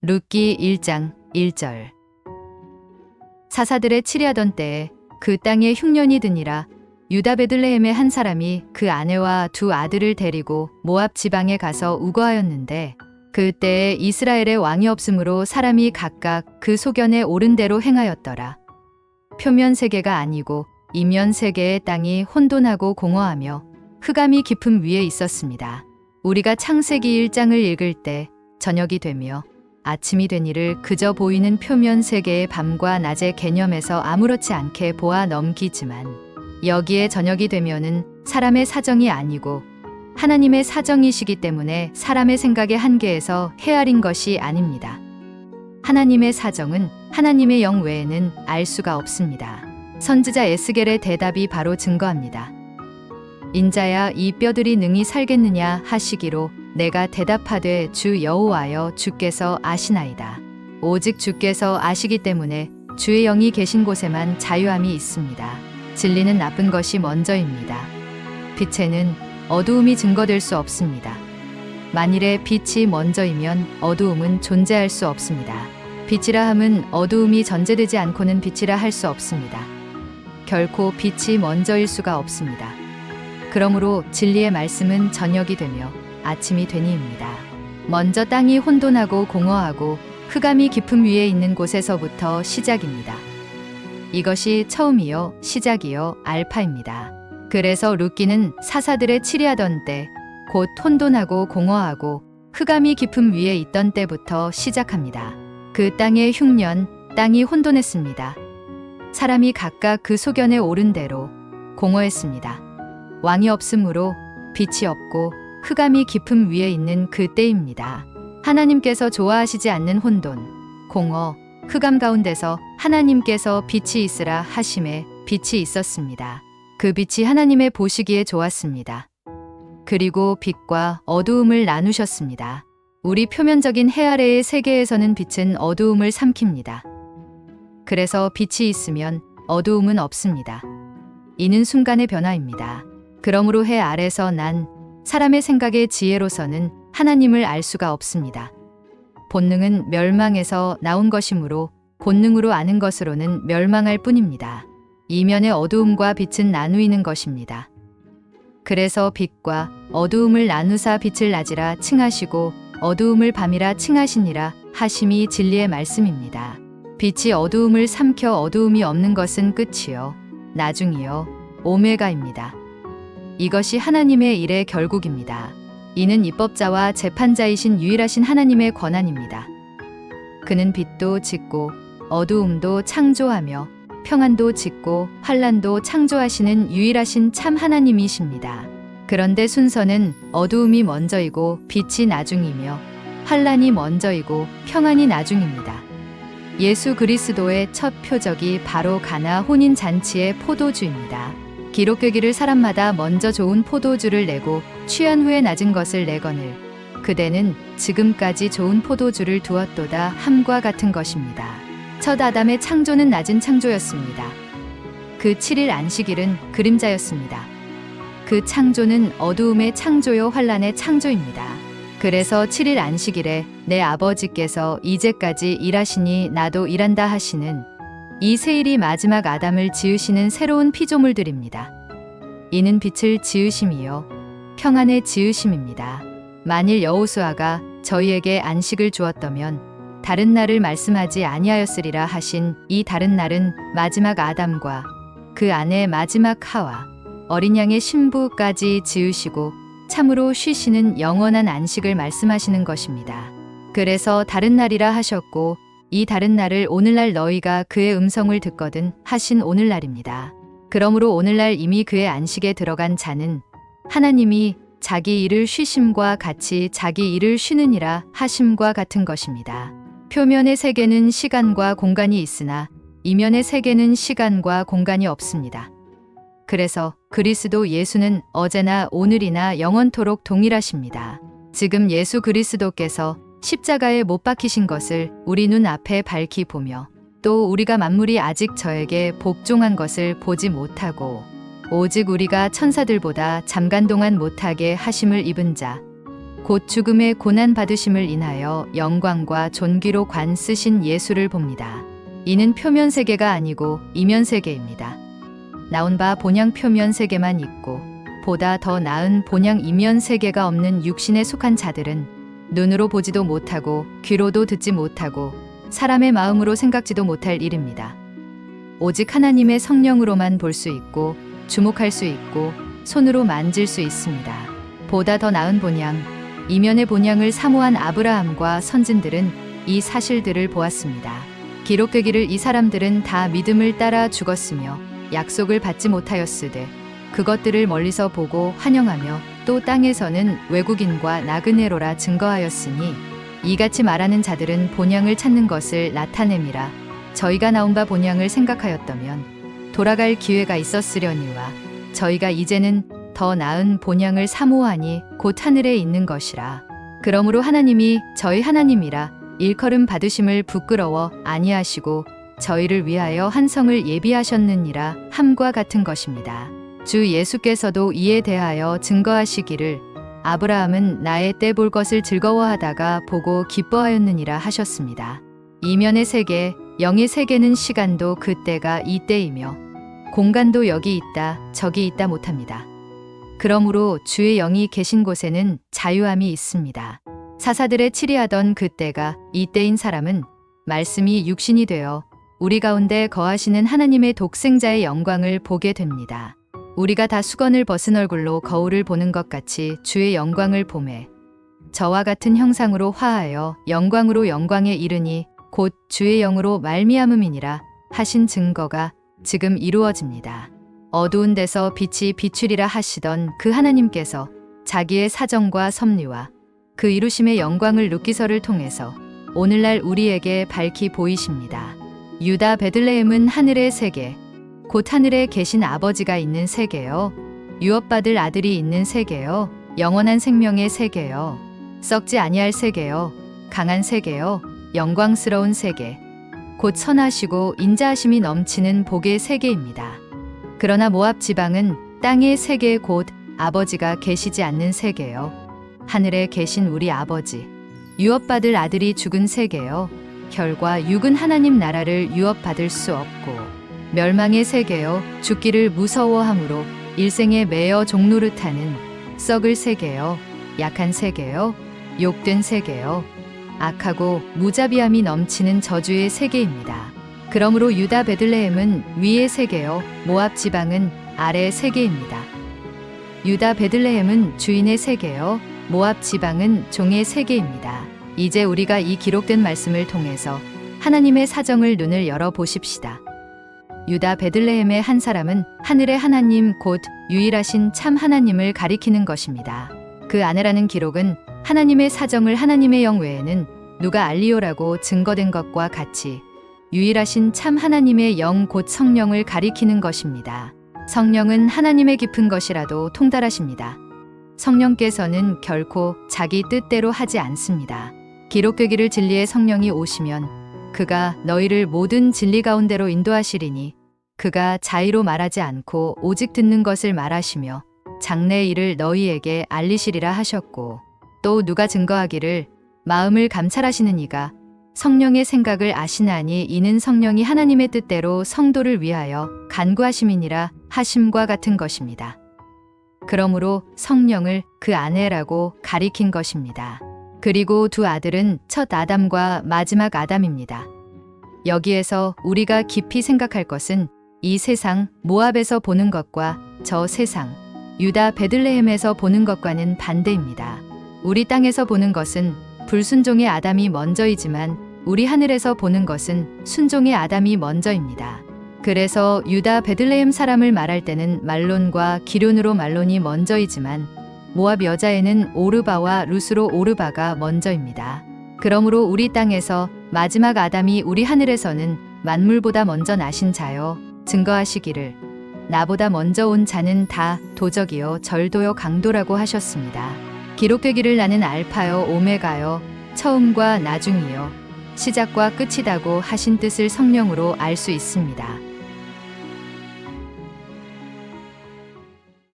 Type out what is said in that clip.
룻기 1장 1절. 사사들의 치리하던 때에 그 땅에 흉년이 드니라. 유다 베들레헴의 한 사람이 그 아내와 두 아들을 데리고 모압 지방에 가서 우거하였는데 그때에 이스라엘의 왕이 없으므로 사람이 각각 그 소견에 옳은 대로 행하였더라. 표면 세계가 아니고 이면 세계의 땅이 혼돈하고 공허하며 흑암이 깊음 위에 있었습니다. 우리가 창세기 1장을 읽을 때 저녁이 되며 아침이 되니를 그저 보이는 표면 세계의 밤과 낮의 개념에서 아무렇지 않게 보아 넘기지만 여기에 저녁이 되면은 사람의 사정이 아니고 하나님의 사정이시기 때문에 사람의 생각의 한계에서 헤아린 것이 아닙니다. 하나님의 사정은 하나님의 영 외에는 알 수가 없습니다. 선지자 에스겔의 대답이 바로 증거합니다. 인자야 이 뼈들이 능히 살겠느냐 하시기로 내가 대답하되 주 여호와여 주께서 아시나이다. 오직 주께서 아시기 때문에 주의 영이 계신 곳에만 자유함이 있습니다. 진리는 나쁜 것이 먼저입니다. 빛에는 어두움이 증거될 수 없습니다. 만일에 빛이 먼저이면 어두움은 존재할 수 없습니다. 빛이라 함은 어두움이 전제되지 않고는 빛이라 할 수 없습니다. 결코 빛이 먼저일 수가 없습니다. 그러므로 진리의 말씀은 저녁이 되며 아침이 되니입니다. 먼저 땅이 혼돈하고 공허하고 흑암이 깊음 위에 있는 곳에서부터 시작입니다. 이것이 처음이요 시작이요 알파입니다. 그래서 룻기는 사사들의 치리하던 때 곧 혼돈하고 공허하고 흑암이 깊음 위에 있던 때부터 시작합니다. 그 땅의 흉년, 땅이 혼돈했습니다. 사람이 각각 그 소견에 옳은 대로 공허했습니다. 왕이 없으므로 빛이 없고 흑암이 깊음 위에 있는 그 때입니다. 하나님께서 좋아하시지 않는 혼돈, 공허, 흑암 가운데서 하나님께서 빛이 있으라 하심에 빛이 있었습니다. 그 빛이 하나님의 보시기에 좋았습니다. 그리고 빛과 어두움을 나누셨습니다. 우리 표면적인 해 아래의 세계에서는 빛은 어두움을 삼킵니다. 그래서 빛이 있으면 어두움은 없습니다. 이는 순간의 변화입니다. 그러므로 해 아래서 난 사람의 생각의 지혜로서는 하나님을 알 수가 없습니다. 본능은 멸망에서 나온 것이므로 본능으로 아는 것으로는 멸망할 뿐입니다. 이면의 어두움과 빛은 나누이는 것입니다. 그래서 빛과 어두움을 나누사 빛을 낮이라 칭하시고 어두움을 밤이라 칭하시니라 하심이 진리의 말씀입니다. 빛이 어두움을 삼켜 어두움이 없는 것은 끝이요 나중이요 오메가입니다. 이것이 하나님의 일의 결국입니다. 이는 입법자와 재판자이신 유일하신 하나님의 권한입니다. 그는 빛도 짓고 어두움도 창조하며 평안도 짓고 환난도 창조하시는 유일하신 참 하나님이십니다. 그런데 순서는 어두움이 먼저이고 빛이 나중이며 환난이 먼저이고 평안이 나중입니다. 예수 그리스도의 첫 표적이 바로 가나 혼인 잔치의 포도주입니다. 기록되기를 사람마다 먼저 좋은 포도주를 내고 취한 후에 낮은 것을 내거늘 그대는 지금까지 좋은 포도주를 두었도다 함과 같은 것입니다. 첫 아담의 창조는 낮은 창조였습니다. 그 7일 안식일은 그림자였습니다. 그 창조는 어두움의 창조요 환난의 창조입니다. 그래서 7일 안식일에 내 아버지께서 이제까지 일하시니 나도 일한다 하시는 이 세일이 마지막 아담을 지으시는 새로운 피조물들입니다. 이는 빛을 지으심이요 평안의 지으심입니다. 만일 여호수아가 저희에게 안식을 주었다면 다른 날을 말씀하지 아니하였으리라 하신 이 다른 날은 마지막 아담과 그 아내 마지막 하와 어린 양의 신부까지 지으시고 참으로 쉬시는 영원한 안식을 말씀하시는 것입니다. 그래서 다른 날이라 하셨고 이 다른 날을 오늘날 너희가 그의 음성을 듣거든 하신 오늘날입니다. 그러므로 오늘날 이미 그의 안식에 들어간 자는 하나님이 자기 일을 쉬심과 같이 자기 일을 쉬느니라 하심과 같은 것입니다. 표면의 세계는 시간과 공간이 있으나 이면의 세계는 시간과 공간이 없습니다. 그래서 그리스도 예수는 어제나 오늘이나 영원토록 동일하십니다. 지금 예수 그리스도께서 십자가에 못 박히신 것을 우리 눈앞에 밝히 보며 또 우리가 만물이 아직 저에게 복종한 것을 보지 못하고 오직 우리가 천사들보다 잠깐 동안 못하게 하심을 입은 자 곧 죽음의 고난 받으심을 인하여 영광과 존귀로 관 쓰신 예수를 봅니다. 이는 표면 세계가 아니고 이면 세계입니다. 나온 바 본향 표면 세계만 있고 보다 더 나은 본향 이면 세계가 없는 육신에 속한 자들은 눈으로 보지도 못하고 귀로도 듣지 못하고 사람의 마음으로 생각지도 못할 일입니다. 오직 하나님의 성령으로만 볼 수 있고 주목할 수 있고 손으로 만질 수 있습니다. 보다 더 나은 본향, 이면의 본향을 사모한 아브라함과 선진들은 이 사실들을 보았습니다. 기록되기를 이 사람들은 다 믿음을 따라 죽었으며 약속을 받지 못하였으되 그것들을 멀리서 보고 환영하며 또 땅에서는 외국인과 나그네로라 증거하였으니 이같이 말하는 자들은 본향을 찾는 것을 나타냄이라. 저희가 나온 바 본향을 생각하였다면 돌아갈 기회가 있었으려니와 저희가 이제는 더 나은 본향을 사모하니 곧 하늘에 있는 것이라. 그러므로 하나님이 저희 하나님이라 일컬음 받으심을 부끄러워 아니하시고 저희를 위하여 한 성을 예비하셨느니라 함과 같은 것입니다. 주 예수께서도 이에 대하여 증거하시기를 아브라함은 나의 때 볼 것을 즐거워하다가 보고 기뻐하였느니라 하셨습니다. 이면의 세계, 영의 세계는 시간도 그때가 이때이며 공간도 여기 있다 저기 있다 못합니다. 그러므로 주의 영이 계신 곳에는 자유함이 있습니다. 사사들의 치리하던 그때가 이때인 사람은 말씀이 육신이 되어 우리 가운데 거하시는 하나님의 독생자의 영광을 보게 됩니다. 우리가 다 수건을 벗은 얼굴로 거울을 보는 것 같이 주의 영광을 보매 저와 같은 형상으로 화하여 영광으로 영광에 이르니 곧 주의 영으로 말미암음이니라 하신 증거가 지금 이루어집니다. 어두운 데서 빛이 비추리라 하시던 그 하나님께서 자기의 사정과 섭리와 그 이루심의 영광을 룻기서를 통해서 오늘날 우리에게 밝히 보이십니다. 유다 베들레헴은 하늘의 세계, 곧 하늘에 계신 아버지가 있는 세계요, 유업받을 아들이 있는 세계요, 영원한 생명의 세계요, 썩지 아니할 세계요, 강한 세계요, 영광스러운 세계, 곧 선하시고 인자하심이 넘치는 복의 세계입니다. 그러나 모압 지방은 땅의 세계 곧 아버지가 계시지 않는 세계요, 하늘에 계신 우리 아버지, 유업받을 아들이 죽은 세계요, 혈과 육은 하나님 나라를 유업받을 수 없고 멸망의 세계요, 죽기를 무서워함으로 일생에 매여 종노릇하는 썩을 세계요, 약한 세계요, 욕된 세계요, 악하고 무자비함이 넘치는 저주의 세계입니다. 그러므로 유다 베들레헴은 위의 세계요, 모압 지방은 아래의 세계입니다. 유다 베들레헴은 주인의 세계요, 모압 지방은 종의 세계입니다. 이제 우리가 이 기록된 말씀을 통해서 하나님의 사정을 눈을 열어 보십시다. 유다 베들레헴의 한 사람은 하늘의 하나님 곧 유일하신 참 하나님을 가리키는 것입니다. 그 아내라는 기록은 하나님의 사정을 하나님의 영 외에는 누가 알리오라고 증거된 것과 같이 유일하신 참 하나님의 영 곧 성령을 가리키는 것입니다. 성령은 하나님의 깊은 것이라도 통달하십니다. 성령께서는 결코 자기 뜻대로 하지 않습니다. 기록되기를 진리의 성령이 오시면 그가 너희를 모든 진리 가운데로 인도하시리니 그가 자의로 말하지 않고 오직 듣는 것을 말하시며 장래의 일을 너희에게 알리시리라 하셨고 또 누가 증거하기를 마음을 감찰하시는 이가 성령의 생각을 아시나니 이는 성령이 하나님의 뜻대로 성도를 위하여 간구하심이니라 하심과 같은 것입니다. 그러므로 성령을 그 아내라고 가리킨 것입니다. 그리고 두 아들은 첫 아담과 마지막 아담입니다. 여기에서 우리가 깊이 생각할 것은 이 세상 모압에서 보는 것과 저 세상 유다 베들레헴에서 보는 것과는 반대입니다. 우리 땅에서 보는 것은 불순종의 아담이 먼저이지만 우리 하늘에서 보는 것은 순종의 아담이 먼저입니다. 그래서 유다 베들레헴 사람을 말할 때는 말론과 기륜으로 말론이 먼저이지만 모압 여자에는 오르바와 룻으로 오르바가 먼저입니다. 그러므로 우리 땅에서 마지막 아담이 우리 하늘에서는 만물보다 먼저 나신 자여 증거하시기를 나보다 먼저 온 자는 다 도적이요 절도요 강도라고 하셨습니다. 기록되기를 나는 알파요 오메가요 처음과 나중이요 시작과 끝이다고 하신 뜻을 성령으로 알 수 있습니다.